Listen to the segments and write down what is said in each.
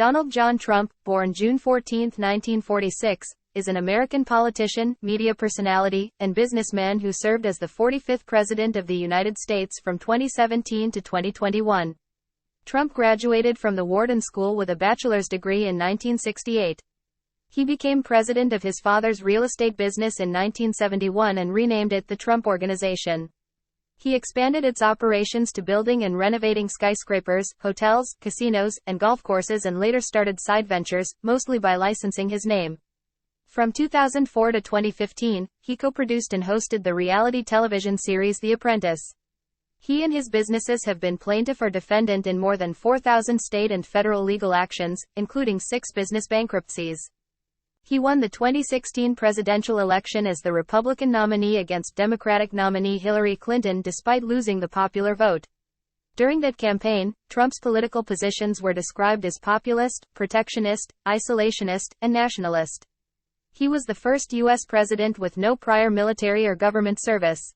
Donald John Trump, born June 14, 1946, is an American politician, media personality, and businessman who served as the 45th President of the United States from 2017 to 2021. Trump graduated from the Wharton School with a bachelor's degree in 1968. He became president of his father's real estate business in 1971 and renamed it the Trump Organization. He expanded its operations to building and renovating skyscrapers, hotels, casinos, and golf courses, and later started side ventures, mostly by licensing his name. From 2004 to 2015, he co-produced and hosted the reality television series The Apprentice. He and his businesses have been plaintiff or defendant in more than 4,000 state and federal legal actions, including 6 business bankruptcies. He won the 2016 presidential election as the Republican nominee against Democratic nominee Hillary Clinton despite losing the popular vote. During that campaign, Trump's political positions were described as populist, protectionist, isolationist, and nationalist. He was the first U.S. president with no prior military or government service.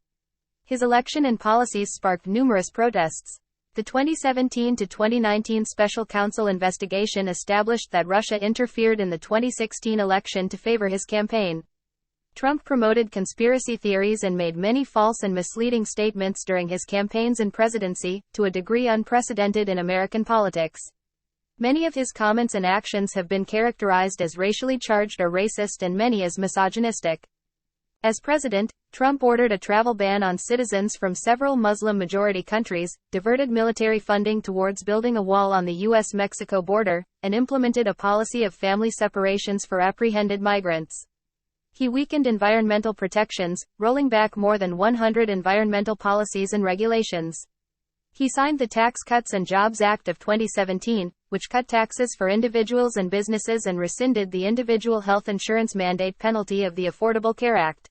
His election and policies sparked numerous protests. The 2017 to 2019 Special Counsel investigation established that Russia interfered in the 2016 election to favor his campaign. Trump promoted conspiracy theories and made many false and misleading statements during his campaigns and presidency, to a degree unprecedented in American politics. Many of his comments and actions have been characterized as racially charged or racist, and many as misogynistic. As president, Trump ordered a travel ban on citizens from several Muslim-majority countries, diverted military funding towards building a wall on the U.S.-Mexico border, and implemented a policy of family separations for apprehended migrants. He weakened environmental protections, rolling back more than 100 environmental policies and regulations. He signed the Tax Cuts and Jobs Act of 2017, which cut taxes for individuals and businesses and rescinded the individual health insurance mandate penalty of the Affordable Care Act.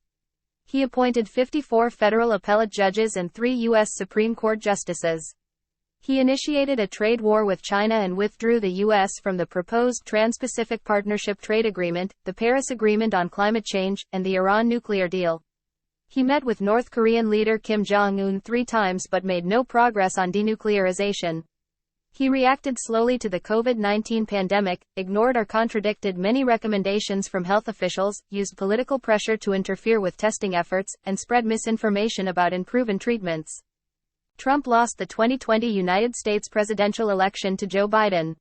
He appointed 54 federal appellate judges and 3 U.S. Supreme Court justices. He initiated a trade war with China and withdrew the U.S. from the proposed Trans-Pacific Partnership Trade Agreement, the Paris Agreement on Climate Change, and the Iran nuclear deal. He met with North Korean leader Kim Jong-un 3 times but made no progress on denuclearization. He reacted slowly to the COVID-19 pandemic, ignored or contradicted many recommendations from health officials, used political pressure to interfere with testing efforts, and spread misinformation about unproven treatments. Trump lost the 2020 United States presidential election to Joe Biden.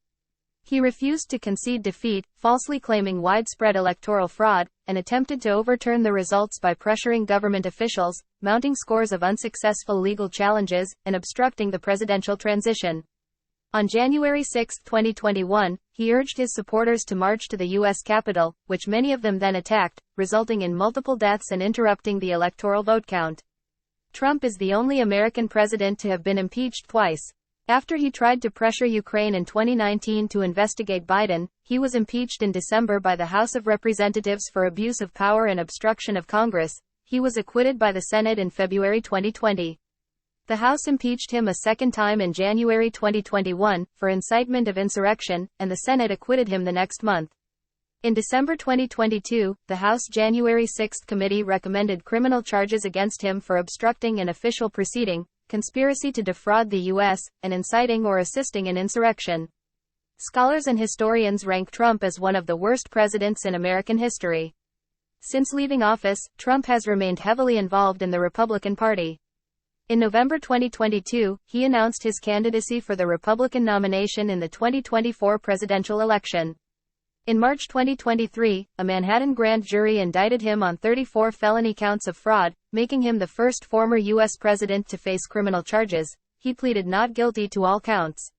He refused to concede defeat, falsely claiming widespread electoral fraud, and attempted to overturn the results by pressuring government officials, mounting scores of unsuccessful legal challenges, and obstructing the presidential transition. On January 6, 2021, he urged his supporters to march to the U.S. Capitol, which many of them then attacked, resulting in multiple deaths and interrupting the electoral vote count. Trump is the only American president to have been impeached twice. After he tried to pressure Ukraine in 2019 to investigate Biden, he was impeached in December by the House of Representatives for abuse of power and obstruction of Congress. He was acquitted by the Senate in February 2020. The House impeached him a second time in January 2021, for incitement of insurrection, and the Senate acquitted him the next month. In December 2022, the House January 6 committee recommended criminal charges against him for obstructing an official proceeding, conspiracy to defraud the U.S., and inciting or assisting an insurrection. Scholars and historians rank Trump as one of the worst presidents in American history. Since leaving office, Trump has remained heavily involved in the Republican Party. In November 2022, he announced his candidacy for the Republican nomination in the 2024 presidential election. In March 2023, a Manhattan grand jury indicted him on 34 felony counts of fraud, making him the first former U.S. president to face criminal charges. He pleaded not guilty to all counts.